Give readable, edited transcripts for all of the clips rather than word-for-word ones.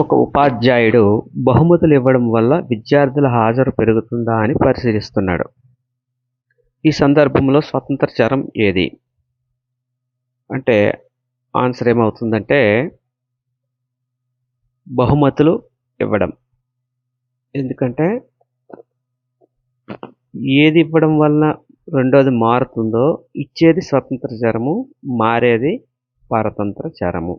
ఒక ఉపాధ్యాయుడు బహుమతులు ఇవ్వడం వల్ల విద్యార్థుల హాజరు పెరుగుతుందా అని పరిశీలిస్తున్నాడు. ఈ సందర్భంలో స్వతంత్ర చరం ఏది? అంటే ఆన్సర్ ఏమవుతుందంటే బహుమతులు ఇవ్వడం. ఎందుకంటే ఏది ఇవ్వడం వలన రెండోది మారుతుందో ఇచ్చేది స్వతంత్ర చరము, మారేది పరతంత్ర చరము.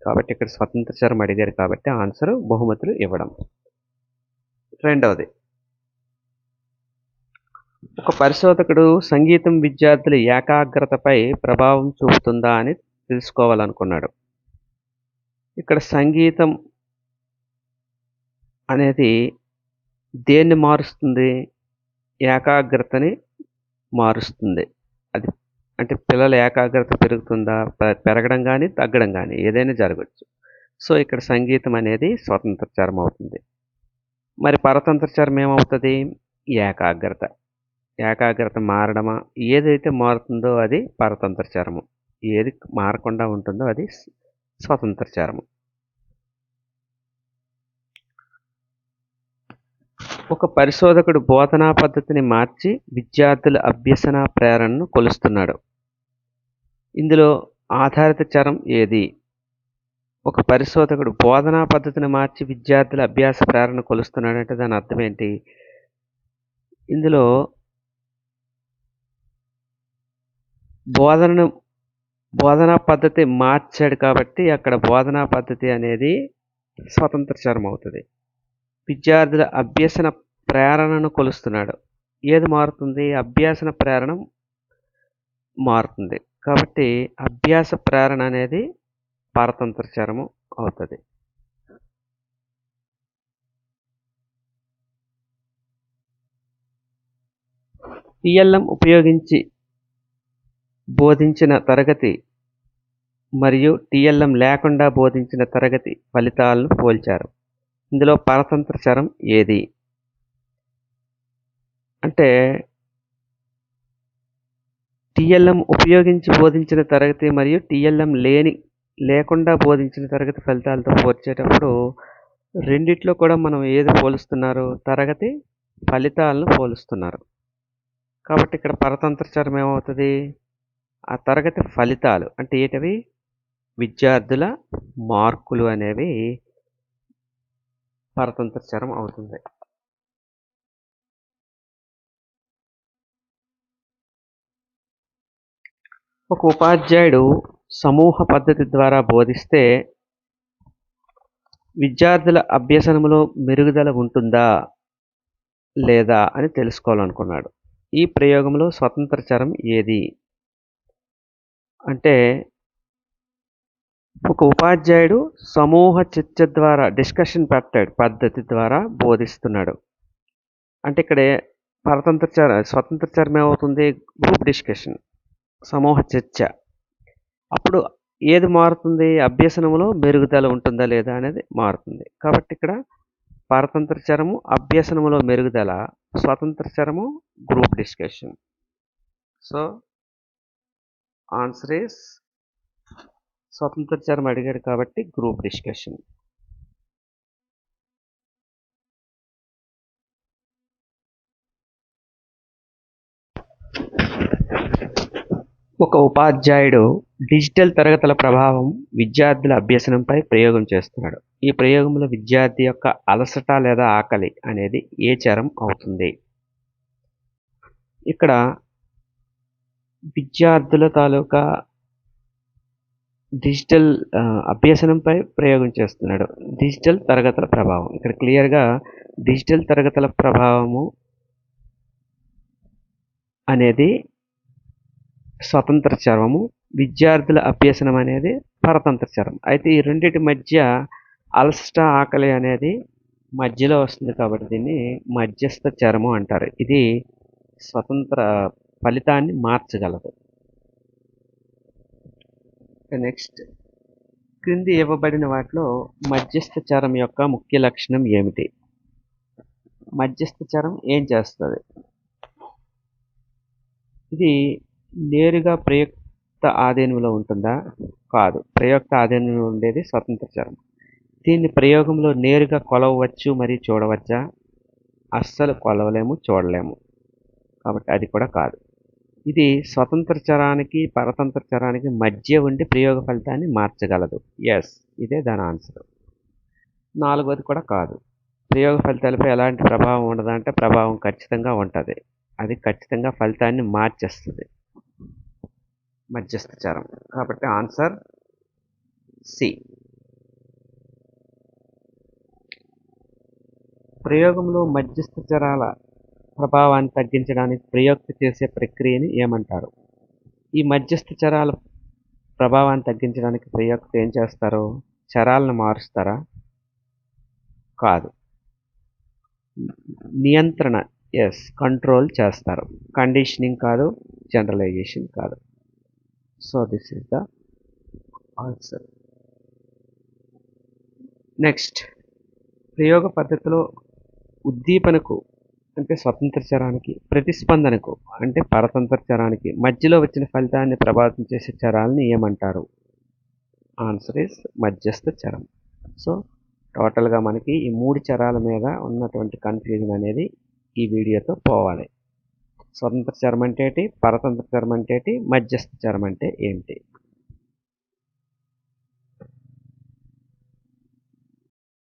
కాబట్టి ఇక్కడ స్వతంత్ర చరం అడిగారు కాబట్టి ఆన్సర్ బహుమతులు ఇవ్వడం. రెండవది, ఒక పరిశోధకుడు సంగీతం విద్యార్థుల ఏకాగ్రతపై ప్రభావం చూపుతుందా అని తెలుసుకోవాలనుకున్నాడు. ఇక్కడ సంగీతం అనేది దేన్ని మారుస్తుంది? ఏకాగ్రతని మారుస్తుంది. అది అంటే పిల్లల ఏకాగ్రత పెరుగుతుందా? పెరగడం కానీ తగ్గడం కానీ ఏదైనా జరగచ్చు. సో ఇక్కడ సంగీతం అనేది స్వతంత్ర చరం అవుతుంది. మరి పరతంత్ర చరం ఏమవుతుంది? ఏకాగ్రత. ఏకాగ్రత మారడమా? ఏదైతే మారుతుందో అది పరతంత్ర చరము, ఏది మారకుండా ఉంటుందో అది స్వతంత్ర చరము. ఒక పరిశోధకుడు బోధనా పద్ధతిని మార్చి విద్యార్థుల అభ్యసన ప్రేరణను కొలుస్తున్నాడు. ఇందులో ఆధారిత చరం ఏది? ఒక పరిశోధకుడు బోధనా పద్ధతిని మార్చి విద్యార్థుల అభ్యాస ప్రేరణ కొలుస్తున్నాడు అంటే దాని అర్థం ఏంటి? ఇందులో బోధనా పద్ధతి మార్చాడు కాబట్టి అక్కడ బోధనా పద్ధతి అనేది స్వతంత్ర చరం అవుతుంది. విద్యార్థుల అభ్యసన ప్రేరణను కొలుస్తున్నాడు. ఏది మారుతుంది? అభ్యాసన ప్రేరణ మారుతుంది. కాబట్టి అభ్యాస ప్రేరణ అనేది పరతంత్ర చరము అవుతుంది. టిఎల్ఎం ఉపయోగించి బోధించిన తరగతి మరియు టిఎల్ఎం లేకుండా బోధించిన తరగతి ఫలితాలను పోల్చారు. ఇందులో పరతంత్ర చరం ఏది? అంటే టిఎల్ఎం ఉపయోగించి బోధించిన తరగతి మరియు టిఎల్ఎం లేకుండా బోధించిన తరగతి ఫలితాలతో పోల్చేటప్పుడు రెండిట్లో కూడా మనం ఏది పోలుస్తున్నారు? తరగతి ఫలితాలను పోలుస్తున్నారు. కాబట్టి ఇక్కడ పరతంత్ర చరం ఏమవుతుంది? ఆ తరగతి ఫలితాలు అంటే ఏంటవి? విద్యార్థుల మార్కులు అనేవి పరతంత్ర చరం అవుతుంది. ఒక ఉపాధ్యాయుడు సమూహ పద్ధతి ద్వారా బోధిస్తే విద్యార్థుల అభ్యసనంలో మెరుగుదల ఉంటుందా లేదా అని తెలుసుకోవాలనుకున్నాడు. ఈ ప్రయోగంలో స్వతంత్ర చరం ఏది? అంటే ఒక ఉపాధ్యాయుడు సమూహ చర్చ ద్వారా డిస్కషన్ పద్ధతి ద్వారా బోధిస్తున్నాడు. అంటే ఇక్కడ స్వతంత్ర చరం ఏమవుతుంది? గ్రూప్ డిస్కషన్, సమూహ చర్చ. అప్పుడు ఏది మారుతుంది? అభ్యసనంలో మెరుగుదల ఉంటుందా లేదా అనేది మారుతుంది. కాబట్టి ఇక్కడ పరతంత్ర చరము అభ్యసనంలో మెరుగుదల, స్వతంత్ర చరము group discussion. So answer is స్వతంత్ర చరం అడిగాడు కాబట్టి గ్రూప్ డిస్కషన్. ఒక ఉపాధ్యాయుడు డిజిటల్ తరగతుల ప్రభావం విద్యార్థుల అభ్యసనంపై ప్రయోగం చేస్తున్నాడు. ఈ ప్రయోగంలో విద్యార్థి యొక్క అలసట లేదా ఆకలి అనేది ఏ చరం అవుతుంది? ఇక్కడ విద్యార్థుల తాలూకా డిజిటల్ అభ్యసనంపై ప్రయోగం చేస్తున్నాడు. డిజిటల్ తరగతుల ప్రభావం, ఇక్కడ క్లియర్గా డిజిటల్ తరగతుల ప్రభావము అనేది స్వతంత్ర చరము, విద్యార్థుల అభ్యసనం అనేది పరతంత్ర చరం. అయితే ఈ రెండింటి మధ్య అలసట ఆకలి అనేది మధ్యలో వస్తుంది కాబట్టి దీన్ని మధ్యస్థ చరము అంటారు. ఇది స్వతంత్ర ఫలితాన్ని మార్చగలదు. నెక్స్ట్, క్రింది ఇవ్వబడిన వాటిలో మధ్యస్థ చరం యొక్క ముఖ్య లక్షణం ఏమిటి? మధ్యస్థ చరం ఏం చేస్తుంది? ఇది నేరుగా ప్రయుక్త ఆధీనంలో ఉంటుందా? కాదు. ప్రయుక్త ఆధీనంలో ఉండేది స్వతంత్ర చరం. దీన్ని ప్రయోగంలో నేరుగా కొలవవచ్చు మరియు చూడవచ్చా? అస్సలు కొలవలేము, చూడలేము. కాబట్టి అది కూడా కాదు. ఇది స్వతంత్ర చరానికి, పరతంత్ర చరానికి మధ్య ఉండి ప్రయోగ ఫలితాన్ని మార్చగలదు. యెస్. ఇదే దాని ఆన్సర్. నాలుగోది కూడా కాదు. ప్రయోగ ఫలితాలపై ఎలాంటి ప్రభావం ఉండదంటే ప్రభావం ఖచ్చితంగా ఉంటది. అది ఖచ్చితంగా ఫలితాన్ని మార్చేస్తది. మధ్యస్థ చరం. కాబట్టి ఆన్సర్ సి. ప్రయోగంలో మధ్యస్థ చరాల ప్రభావాన్ని తగ్గించడానికి ప్రయోక్త చేసే ప్రక్రియని ఏమంటారు? ఈ మధ్యస్థ చరాల ప్రభావాన్ని తగ్గించడానికి ప్రయోక్త ఏం చేస్తారు? చరాలను మారుస్తారా? కాదు. నియంత్రణ యెస్. కంట్రోల్ చేస్తారు. కండిషనింగ్ కాదు, జనరలైజేషన్ కాదు. So this is the answer. Next, ప్రయోగ పద్ధతిలో ఉద్దీపనకు అంటే స్వతంత్ర చరానికి, ప్రతిస్పందనకు అంటే పరతంత్ర చరానికి మధ్యలో వచ్చిన ఫలితాన్ని ప్రభావితం చేసే చరాలని ఏమంటారు? ఆన్సర్ ఈస్ మధ్యస్థ చరం. సో టోటల్గా మనకి ఈ 3 చరాల మీద ఉన్నటువంటి కన్ఫ్యూజన్ అనేది ఈ వీడియోతో పోవాలి. స్వతంత్ర చరం అంటే ఏంటి? పరతంత్ర చరం అంటే ఏంటి? మధ్యస్థ చరం అంటే ఏంటి?